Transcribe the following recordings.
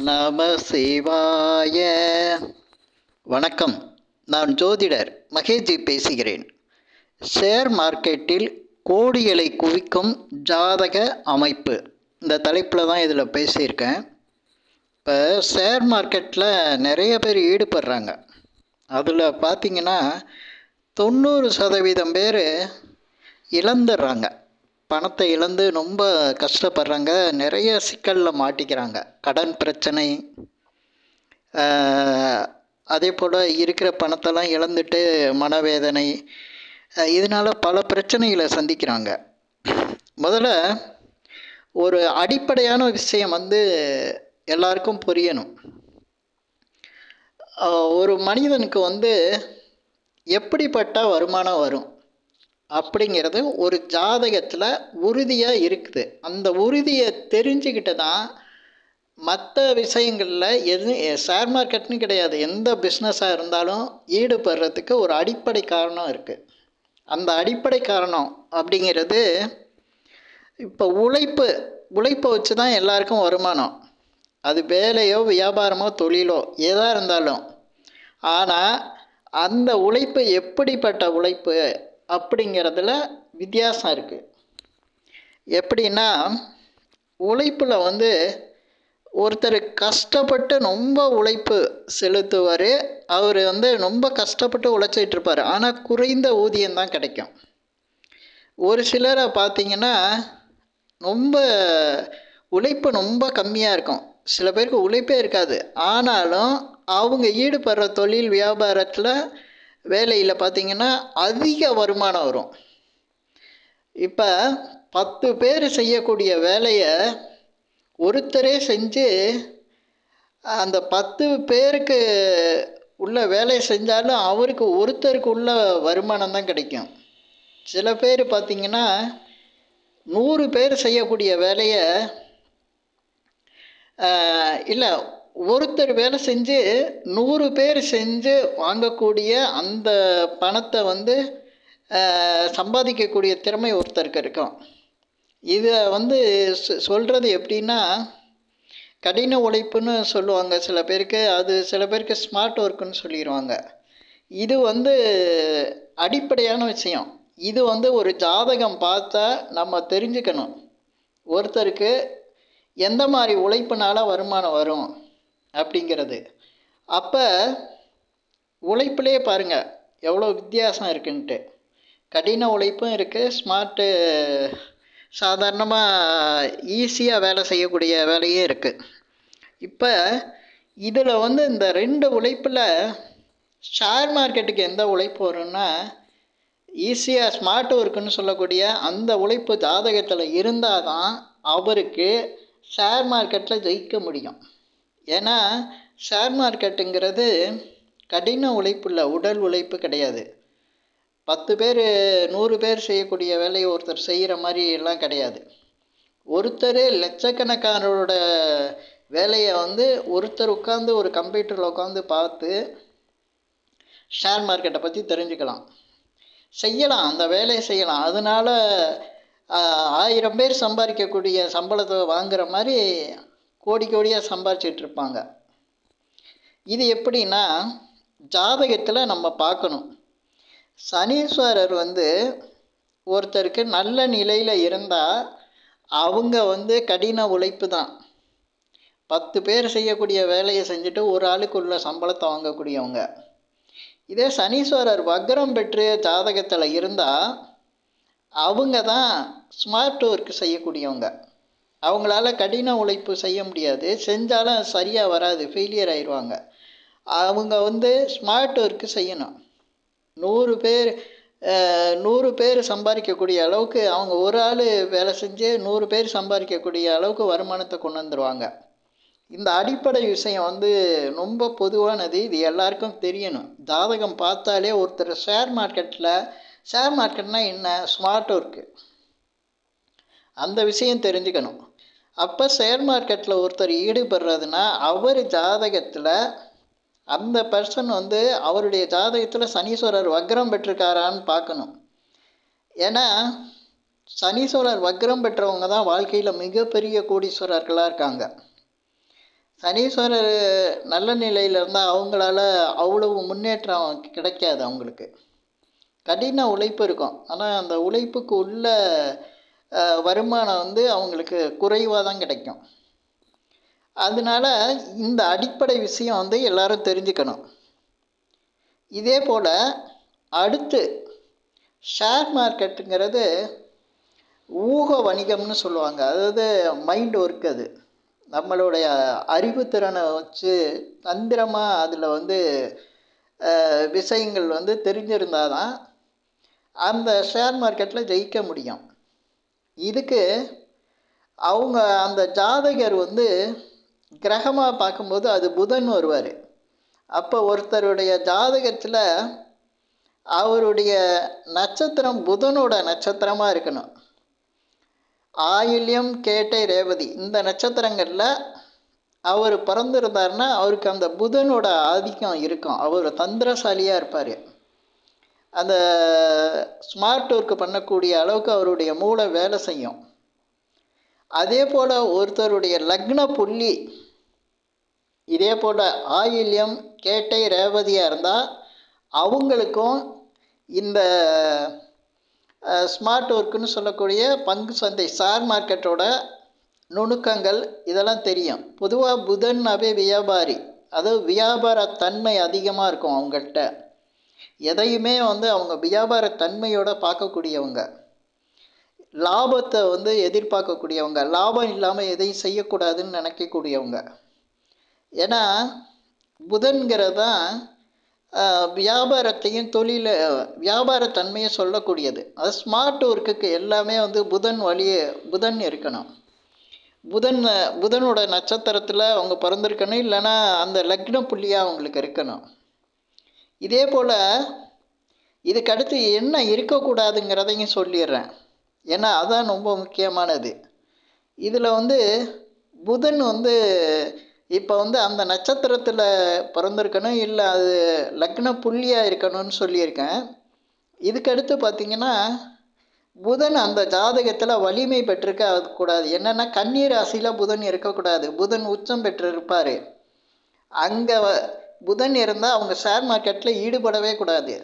நம சிவாய. வணக்கம். நான் ஜோதிடர் மகேஷ்ஜி பேசுகிறேன். ஷேர் மார்க்கெட்டில் கோடிகளை குவிக்கும் ஜாதக அமைப்பு, இந்த தலைப்பில் தான் இதில் பேசியிருக்கேன். இப்போ ஷேர் மார்க்கெட்டில் நிறைய பேர் ஈடுபடுறாங்க. அதில் பார்த்திங்கன்னா 90% பேர் இழந்துடுறாங்க. பணத்தை இழந்து ரொம்ப கஷ்டப்படுறாங்க. நிறைய சிக்கலில் மாட்டிக்கிறாங்க. கடன் பிரச்சனை, அதே போல் இருக்கிற பணத்தெல்லாம் இழந்துட்டு மனவேதனை, இதனால் பல பிரச்சனைகளை சந்திக்கிறாங்க. முதல்ல ஒரு அடிப்படையான விஷயம் எல்லாருக்கும் புரியணும். ஒரு மனிதனுக்கு எப்படிப்பட்ட வருமானம் வரும் அப்படிங்கிறது ஒரு ஜாதகத்தில் உறுதியாக இருக்குது. அந்த உறுதியை தெரிஞ்சுக்கிட்டு தான் மற்ற விஷயங்களில் ஷேர் மார்க்கெட்னு கிடையாது, எந்த பிஸ்னஸாக இருந்தாலும் ஈடுபடுறதுக்கு ஒரு அடிப்படை காரணம் இருக்குது. அந்த அடிப்படை காரணம் அப்படிங்கிறது இப்போ உழைப்பை வச்சு தான் எல்லாருக்கும் வருமானம். அது வேலையோ வியாபாரமோ தொழிலோ எதாக இருந்தாலும். ஆனால் அந்த உழைப்பு எப்படிப்பட்ட உழைப்பு அப்படிங்கிறதுல வித்தியாசம் இருக்குது. எப்படின்னா, உழைப்பில் ஒருத்தர் கஷ்டப்பட்டு ரொம்ப உழைப்பு செலுத்துவார். அவர் ரொம்ப கஷ்டப்பட்டு உழைச்சிட்ருப்பார். ஆனால் குறைந்த ஊதியம்தான் கிடைக்கும். ஒரு சிலரை பார்த்திங்கன்னா ரொம்ப உழைப்பு ரொம்ப கம்மியாக இருக்கும். சில பேருக்கு உழைப்பே இருக்காது. ஆனாலும் அவங்க ஈடுபடுற தொழில் வியாபாரத்தில் வேலையில் பார்த்திங்கன்னா அதிக வருமானம் வரும். இப்போ 10 பேர் செய்யக்கூடிய வேலையை ஒருத்தரே செஞ்சு அந்த 10 பேருக்கு உள்ள வேலையை செஞ்சாலும் அவருக்கு ஒருத்தருக்கு உள்ள வருமானம் தான் கிடைக்கும். சில பேர் பார்த்திங்கன்னா 100 பேர் செய்யக்கூடிய வேலையை இல்லை, ஒருத்தர் வேலை செஞ்சு 100 பேர் செஞ்சு வாங்கக்கூடிய அந்த பணத்தை சம்பாதிக்கக்கூடிய திறமை ஒருத்தருக்கு இருக்கும். இதை சொல்கிறது எப்படின்னா, கடின உழைப்புன்னு சொல்லுவாங்க சில பேருக்கு. அது சில பேருக்கு ஸ்மார்ட் ஒர்க்குன்னு சொல்லிடுவாங்க. இது அடிப்படையான விஷயம். இது ஒரு ஜாதகம் பார்த்தா நம்ம தெரிஞ்சுக்கணும், ஒருத்தருக்கு எந்த மாதிரி உழைப்புனால வருமானம் வரும் அப்படிங்கிறது. அப்போ உழைப்புலேயே பாருங்கள் எவ்வளோ வித்தியாசம் இருக்குன்ட்டு. கடின உழைப்பும் இருக்குது, ஸ்மார்ட்டு சாதாரணமாக ஈஸியாக வேலை செய்யக்கூடிய வேலையே இருக்குது. இப்போ இதில் இந்த 2 உழைப்பில் ஷேர் மார்க்கெட்டுக்கு எந்த உழைப்பு வரும்னா, ஈஸியாக ஸ்மார்ட் ஒர்க்குன்னு சொல்லக்கூடிய அந்த உழைப்பு ஜாதகத்தில் இருந்தால் தான் அவருக்கு ஷேர் மார்க்கெட்டில் ஜெயிக்க முடியும். ஏன்னா ஷேர் மார்க்கெட்டுங்கிறது கடின உழைப்புள்ள உடல் உழைப்பு கிடையாது. 10 பேர் 100 பேர் செய்யக்கூடிய வேலையை ஒருத்தர் செய்கிற மாதிரி எல்லாம் கிடையாது. ஒருத்தர் லட்சக்கணக்கானோட வேலையை ஒருத்தர் உட்காந்து ஒரு கம்ப்யூட்டரில் உட்காந்து பார்த்து ஷேர் மார்க்கெட்டை பற்றி தெரிஞ்சுக்கலாம், செய்யலாம், அந்த வேலையை செய்யலாம். அதனால் 1000 பேர் சம்பாதிக்கக்கூடிய சம்பளத்தை வாங்குகிற மாதிரி கோடியாக சம்பாதிச்சிட்ருப்பாங்க. இது எப்படின்னா, ஜாதகத்தில் நம்ம பார்க்கணும். சனீஸ்வரர் ஒருத்தருக்கு நல்ல நிலையில் இருந்தால் அவங்க கடின உழைப்பு தான். 10 பேர் செய்யக்கூடிய வேலையை செஞ்சுட்டு ஒரு ஆளுக்குள்ள சம்பளத்தை வாங்கக்கூடியவங்க. இதே சனீஸ்வரர் வக்ரம் பெற்று ஜாதகத்தில் இருந்தால் அவங்க தான் ஸ்மார்ட் ஒர்க் செய்யக்கூடியவங்க. அவங்களால கடின உழைப்பு செய்ய முடியாது, செஞ்சாலும் சரியாக வராது, ஃபெயிலியர் ஆயிடுவாங்க. அவங்க ஸ்மார்ட் ஒர்க்கு செய்யணும். 100 பேர் சம்பாதிக்கக்கூடிய அளவுக்கு அவங்க ஒரு ஆள் வேலை செஞ்சு 100 பேர் சம்பாதிக்கக்கூடிய அளவுக்கு வருமானத்தை கொண்டு வந்துடுவாங்க. இந்த அடிப்படை விஷயம் ரொம்ப பொதுவானது. இது எல்லாருக்கும் தெரியணும். ஜாதகம் பார்த்தாலே ஒருத்தர் ஷேர் மார்க்கெட்னால் என்ன, ஸ்மார்ட் ஒர்க்கு, அந்த விஷயம் தெரிஞ்சுக்கணும். அப்போ ஷேர் மார்க்கெட்டில் ஒருத்தர் ஈடுபடுறதுனா அவர் ஜாதகத்தில் அந்த பர்சன் அவருடைய ஜாதகத்தில் சனீஸ்வரர் வக்ரம் பெற்றிருக்காரான்னு பார்க்கணும். ஏன்னா சனீஸ்வரர் வக்ரம் பெற்றவங்க தான் வாழ்க்கையில் மிகப்பெரிய கோடீஸ்வரர்களாக இருக்காங்க. சனீஸ்வரர் நல்ல நிலையில் இருந்தால் அவங்களால அவ்வளவு முன்னேற்றம் கிடைக்காது. அவங்களுக்கு கடின உழைப்பு இருக்கும், ஆனால் அந்த உழைப்புக்கு உள்ள வருமானம் வந்து அவங்களுக்கு குறைவாக தான் கிடைக்கும். அதனால இந்த அடிப்படை விஷயம் வந்து எல்லாரும் தெரிஞ்சுக்கணும். இதே போல் அடுத்து ஷேர் மார்க்கெட்டுங்கிறது ஊக வணிகம்னு சொல்லுவாங்க. அதாவது மைண்ட் ஒர்க். அது நம்மளுடைய அறிவுத்திறனை வச்சு தந்திரமாக அதில் வந்து விஷயங்கள் வந்து தெரிஞ்சிருந்தால் தான் அந்த ஷேர் மார்க்கெட்டில் ஜெயிக்க முடியும். இதுக்கு அவங்க அந்த ஜாதகர் வந்து கிரகமாக பார்க்கும்போது அது புதன் வருவார். அப்போ ஒருத்தருடைய ஜாதகத்தில் அவருடைய நட்சத்திரம் புதனோட நட்சத்திரமாக இருக்கணும். ஆயில்யம், கேட்டை, ரேவதி இந்த நட்சத்திரங்களில் அவர் பிறந்திருந்தாருன்னா அவருக்கு அந்த புதனோட ஆதிக்கம் இருக்கும். அவர் தந்திரசாலியாக இருப்பார். அந்த ஸ்மார்ட் ஒர்க்கு பண்ணக்கூடிய அளவுக்கு அவருடைய மூளை வேலை செய்யும். அதே போல் ஒருத்தருடைய லக்ன புள்ளி இதே போல் ஆயில்யம், கேட்டை, ரேவதியாக இருந்தால் அவங்களுக்கும் இந்த ஸ்மார்ட் ஒர்க்குன்னு சொல்லக்கூடிய பங்கு சந்தை ஷேர் மார்க்கெட்டோட நுணுக்கங்கள் இதெல்லாம் தெரியும். பொதுவாக புதன்னாவே வியாபாரி, அதாவது வியாபார தன்மை அதிகமாக இருக்கும் அவங்கள்ட்ட. எதையுமே வந்து அவங்க வியாபார தன்மையோடு பார்க்கக்கூடியவங்க, லாபத்தை வந்து எதிர்பார்க்கக்கூடியவங்க, லாபம் இல்லாமல் எதையும் செய்யக்கூடாதுன்னு நினைக்கக்கூடியவங்க. ஏன்னா புதன்கிறது தான் வியாபாரத்தையும் வியாபாரத்தன்மையை சொல்லக்கூடியது. அது ஸ்மார்ட் ஒர்க்குக்கு எல்லாமே வந்து புதன் இருக்கணும். புதனோட நட்சத்திரத்தில் அவங்க பிறந்திருக்கணும், இல்லைன்னா அந்த லக்ன புள்ளியாக அவங்களுக்கு இருக்கணும். இதே போல் இதுக்கடுத்து என்ன இருக்கக்கூடாதுங்கிறதையும் சொல்லிடுறேன், ஏன்னா அதான் ரொம்ப முக்கியமானது. இதில் வந்து புதன் வந்து இப்போ வந்து அந்த நட்சத்திரத்தில் பிறந்திருக்கணும், இல்லை அது லக்ன புள்ளியாக இருக்கணும்னு சொல்லியிருக்கேன். இதுக்கடுத்து பார்த்திங்கன்னா புதன் அந்த ஜாதகத்தில் வலிமை பெற்றிருக்க கூடாது. என்னென்னா கன்னி ராசியில் புதன் இருக்கக்கூடாது. புதன் உச்சம் பெற்றிருப்பார். அங்கே புதன் இருந்தால் அவங்க ஷேர் மார்க்கெட்டில் ஈடுபடவே கூடாது.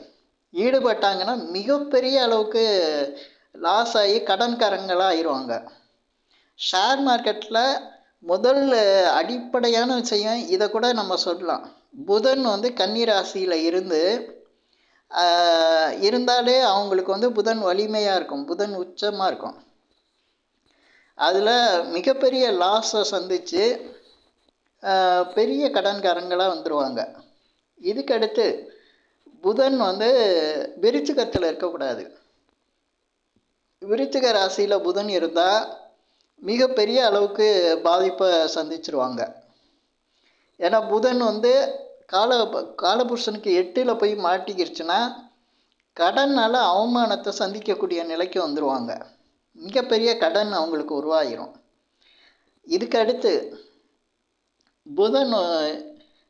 ஈடுபட்டாங்கன்னா மிகப்பெரிய அளவுக்கு லாஸ் ஆகி கடன்காரங்களாக ஆயிடுவாங்க. ஷேர் மார்க்கெட்டில் முதல் அடிப்படையான விஷயம் இதை கூட நம்ம சொல்லலாம். புதன் வந்து கன்னி ராசியில் இருந்தாலே அவங்களுக்கு வந்து புதன் வலிமையாக இருக்கும், புதன் உச்சமாக இருக்கும். அதில் மிகப்பெரிய லாஸை சந்தித்து பெரிய கடன்காரங்களாக வந்துடுவாங்க. இதுக்கடுத்து புதன் வந்து விருச்சிகத்தில் இருக்கக்கூடாது. விருச்சிக ராசியில் புதன் இருந்தால் மிகப்பெரிய அளவுக்கு பாதிப்பை சந்திச்சிருவாங்க. ஏன்னா புதன் வந்து காலபுருஷனுக்கு 8ல் போய் மாட்டிக்கிடுச்சுன்னா கடனால் அவமானத்தை சந்திக்கக்கூடிய நிலைக்கு வந்துடுவாங்க. மிகப்பெரிய கடன் அவங்களுக்கு உருவாகிடும். இதுக்கு அடுத்து புதன்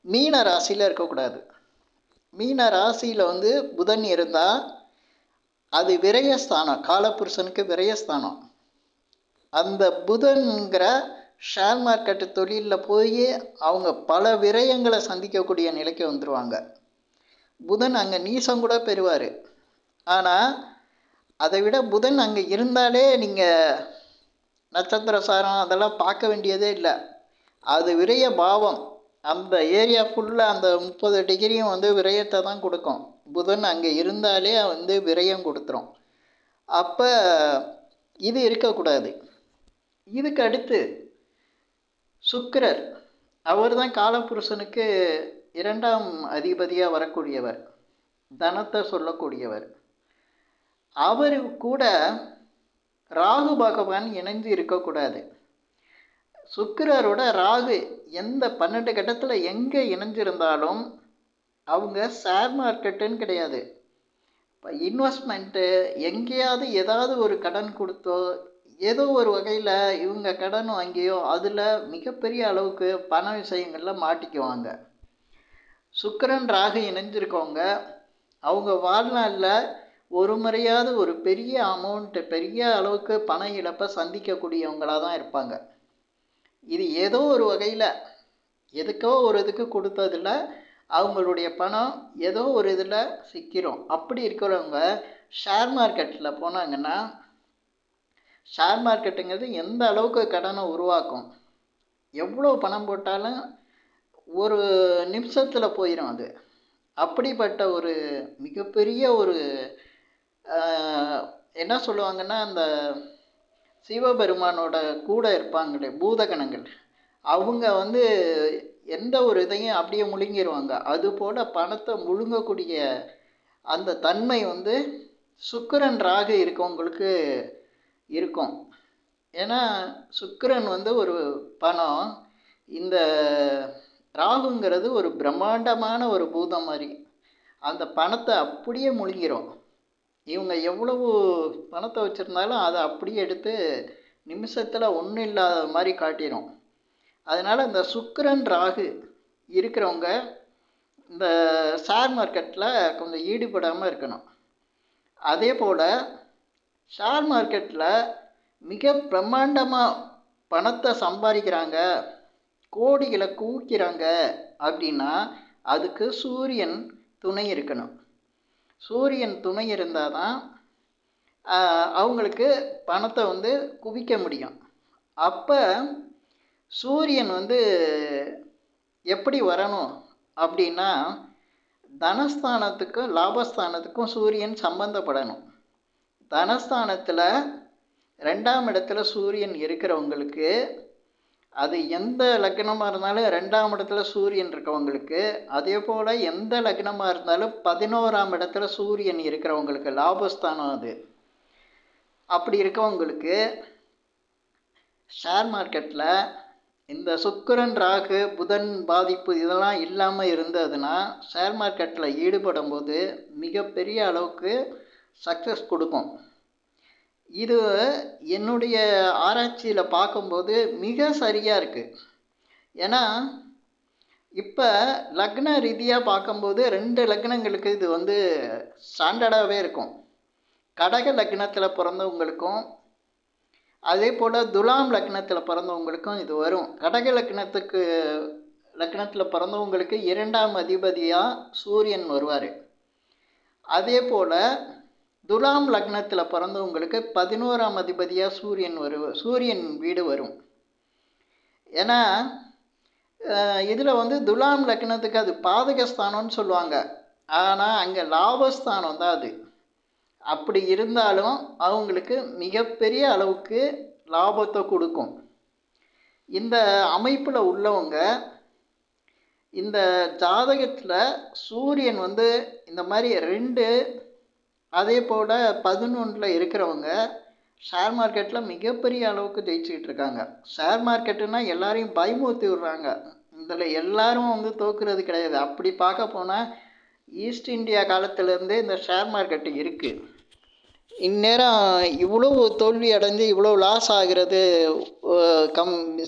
மீன ராசியில் இருக்கக்கூடாது. மீன ராசியில் வந்து புதன் இருந்தால் அது விரயஸ்தானம், காலபுருஷனுக்கு விரயஸ்தானம். அந்த புதன்கிற ஷேர் மார்க்கெட்டு தொழிலில் போய் அவங்க பல விரயங்களை சந்திக்கக்கூடிய நிலைக்கு வந்துடுவாங்க. புதன் அங்கே நீசம் கூட பெறுவார். ஆனால் அதை விட புதன் அங்கே இருந்தாலே நீங்கள் நட்சத்திர சாரம் அதெல்லாம் பார்க்க வேண்டியதே இல்லை. அது விரய பாவம். அந்த ஏரியா ஃபுல்லாக அந்த 30 டிகிரியும் வந்து விரயத்தை தான் கொடுக்கும். புதன் அங்கே இருந்தாலே வந்து விரயம் கொடுத்துரும். அப்போ இது இருக்கக்கூடாது. இதுக்கு அடுத்து சுக்கிரர், அவர் தான் காலபுருஷனுக்கு 2ஆம் அதிபதியாக வரக்கூடியவர், தனத்தை சொல்லக்கூடியவர். அவர் கூட ராகு பகவான் இணைஞ்சு இருக்கக்கூடாது. சுக்கிரரோட ராகு எந்த 12 கட்டத்தில் எங்கே இணைஞ்சிருந்தாலும் அவங்க ஷேர் மார்க்கெட்டுன்னு கிடையாது, இப்போ இன்வெஸ்ட்மெண்ட்டு எங்கேயாவது ஏதாவது ஒரு கடன் கொடுத்தோ ஏதோ ஒரு வகையில் இவங்க கடன் வாங்கியோ அதில் மிகப்பெரிய அளவுக்கு பண விஷயங்களில் மாட்டிக்குவாங்க. சுக்கிரன் ராகு இணைஞ்சிருக்கவங்க அவங்க வாழ்நாளில் ஒரு முறையாவது ஒரு பெரிய அமௌண்ட்டு, பெரிய அளவுக்கு பண இழப்பை சந்திக்கக்கூடியவங்களாக தான் இருப்பாங்க. இது ஏதோ ஒரு வகையில் எதுக்கோ ஒரு இதுக்கு கொடுத்ததில் அவங்களுடைய பணம் ஏதோ ஒரு இதில் சிக்கிறோம். அப்படி இருக்கிறவங்க ஷேர் மார்க்கெட்டில் போனாங்கன்னா, ஷேர் மார்க்கெட்டுங்கிறது எந்த அளவுக்கு கடனை உருவாக்கும், எவ்வளோ பணம் போட்டாலும் ஒரு நிமிஷத்தில் போயிடும் அது. அப்படிப்பட்ட ஒரு மிகப்பெரிய ஒரு என்ன சொல்லுவாங்கன்னா, அந்த சிவபெருமானோட கூட இருப்பாங்களே பூதகணங்கள், அவங்க வந்து எந்த ஒரு இதையும் அப்படியே முழுங்கிடுவாங்க. அதுபோல் பணத்தை முழுங்கக்கூடிய அந்த தன்மை வந்து சுக்கிரன் ராகு இருக்கவங்களுக்கு இருக்கும். ஏன்னா சுக்கிரன் வந்து ஒரு பணம், இந்த ராகுங்கிறது ஒரு பிரம்மாண்டமான ஒரு பூதம் மாதிரி அந்த பணத்தை அப்படியே முழுங்கிரும். இவங்க எவ்வளவு பணத்தை வச்சுருந்தாலும் அதை அப்படியே எடுத்து நிமிஷத்தில் ஒன்றும் இல்லாத மாதிரி காட்டிடும். அதனால் இந்த சுக்கிரன் ராகு இருக்கிறவங்க இந்த ஷேர் மார்க்கெட்டில் கொஞ்சம் ஈடுபடாமல் இருக்கணும். அதே போல் ஷேர் மார்க்கெட்டில் மிக பிரம்மாண்டமாக பணத்தை சம்பாதிக்கிறாங்க, கோடிகளை குவிக்கிறாங்க அப்படின்னா அதுக்கு சூரியன் துணை இருக்கணும். சூரியன் துணை இருந்தால் தான் அவங்களுக்கு பணத்தை வந்து குவிக்க முடியும். அப்போ சூரியன் வந்து எப்படி வரணும் அப்படின்னா, தனஸ்தானத்துக்கும் லாபஸ்தானத்துக்கும் சூரியன் சம்பந்தப்படணும். தனஸ்தானத்தில் 2ஆம் இடத்துல சூரியன் இருக்கிறவங்களுக்கு, அது எந்த லக்னமாக இருந்தாலும் 2ஆம் இடத்துல சூரியன் இருக்கவங்களுக்கு, அதே போல் எந்த லக்னமாக இருந்தாலும் 11ஆம் இடத்துல சூரியன் இருக்கிறவங்களுக்கு, லாபஸ்தானம் அது. அப்படி இருக்கவங்களுக்கு ஷேர் மார்க்கெட்டில் இந்த சுக்கிரன் ராகு புதன் பாதிப்பு இதெல்லாம் இல்லாமல் இருந்ததுன்னா ஷேர் மார்க்கெட்டில் ஈடுபடும் போது மிகப்பெரிய அளவுக்கு சக்ஸஸ் கொடுக்கும். இது என்னுடைய ஆராய்ச்சியில் பார்க்கும்போது மிக சரியாக இருக்குது. ஏன்னா இப்போ லக்ன ரீதியாக பார்க்கும்போது 2 லக்னங்களுக்கு இது வந்து ஸ்டாண்டர்டாகவே இருக்கும். கடக லக்னத்தில் பிறந்தவங்களுக்கும் அதே போல் துலாம் லக்னத்தில் பிறந்தவங்களுக்கும் இது வரும். கடக லக்னத்தில் பிறந்தவங்களுக்கு 2ஆம் அதிபதியாக சூரியன் வருவார். அதே போல் துலாம் லக்னத்தில் பிறந்தவங்களுக்கு 11ஆம் அதிபதியாக சூரியன் வீடு வரும். ஏன்னா இதில் வந்து துலாம் லக்னத்துக்கு அது பாதகஸ்தானம்னு சொல்லுவாங்க. ஆனால் அங்கே லாபஸ்தானம் தான் அது. அப்படி இருந்தாலும் அவங்களுக்கு மிகப்பெரிய அளவுக்கு லாபத்தை கொடுக்கும். இந்த அமைப்பில் உள்ளவங்க இந்த ஜாதகத்தில் சூரியன் வந்து இந்த மாதிரி 2 அதே போல் 11 இருக்கிறவங்க ஷேர் மார்க்கெட்டில் மிகப்பெரிய அளவுக்கு ஜெயிச்சுக்கிட்டு இருக்காங்க. ஷேர் மார்க்கெட்டுன்னா எல்லாரையும் பயமுறுத்தி விடுறாங்க. இதில் எல்லாரும் வந்து தோக்குறது கிடையாது. அப்படி பார்க்க போனால் ஈஸ்ட் இந்தியா காலத்திலேருந்தே இந்த ஷேர் மார்க்கெட்டு இருக்குது. இந்நேரம் இவ்வளோ தோல்வி அடைஞ்சு இவ்வளோ லாஸ் ஆகிறது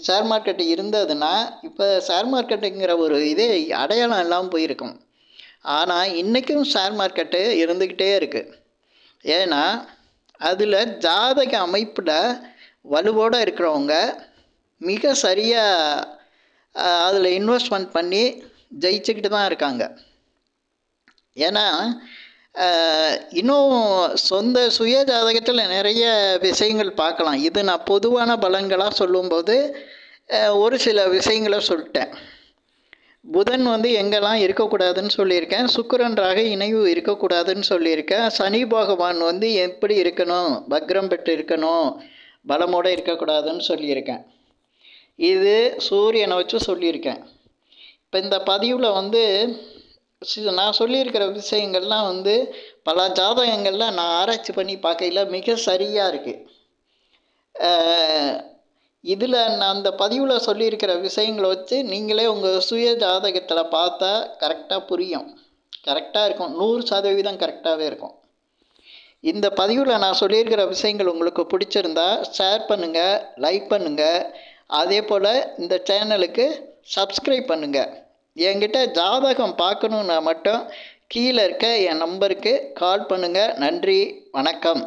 ஷேர் மார்க்கெட்டு இருந்ததுன்னா இப்போ ஷேர் மார்க்கெட்டுங்கிற ஒரு இதே அடையாளம் எல்லாம் போயிருக்கும். ஆனால் இன்றைக்கும் ஷேர் மார்க்கெட்டு இருந்துக்கிட்டே இருக்குது. ஏன்னா அதில் ஜாதக அமைப்பில் வலுவோடு இருக்கிறவங்க மிக சரியாக அதில் இன்வெஸ்ட்மெண்ட் பண்ணி ஜெயிச்சுக்கிட்டு தான் இருக்காங்க. ஏன்னா இன்னும் சொந்த சுய ஜாதகத்தில் நிறைய விஷயங்கள் பார்க்கலாம். இது நான் பொதுவான பலன்களாக சொல்லும்போது ஒரு சில விஷயங்களை சொல்லிட்டேன். புதன் வந்து எங்கெல்லாம் இருக்கக்கூடாதுன்னு சொல்லியிருக்கேன். சுக்கிரன் ராகு இணைவு இருக்கக்கூடாதுன்னு சொல்லியிருக்கேன். சனி பகவான் வந்து எப்படி இருக்கணும், வக்ரம் பெற்று இருக்கணும், பலமோடு இருக்கக்கூடாதுன்னு சொல்லியிருக்கேன். இது சூரியனை வச்சு சொல்லியிருக்கேன். இப்போ இந்த பதிவில் வந்து நான் சொல்லியிருக்கிற விஷயங்கள்லாம் வந்து பல ஜாதகங்கள்லாம் நான் ஆராய்ச்சி பண்ணி பார்க்கையில் மிக சரியாக இருக்குது. இதில் நான் அந்த பதிவில் சொல்லியிருக்கிற விஷயங்களை வச்சு நீங்களே உங்கள் சுய ஜாதகத்தில் பார்த்தா கரெக்டாக புரியும். கரெக்டாக இருக்கும், 100% கரெக்டாகவே இருக்கும். இந்த பதிவில் நான் சொல்லியிருக்கிற விஷயங்கள் உங்களுக்கு பிடிச்சிருந்தா ஷேர் பண்ணுங்கள், லைக் பண்ணுங்கள். அதே போல் இந்த சேனலுக்கு சப்ஸ்கிரைப் பண்ணுங்கள். என்கிட்ட ஜாதகம் பார்க்கணுன்னா மட்டும் கீழே இருக்க என் நம்பருக்கு கால் பண்ணுங்கள். நன்றி, வணக்கம்.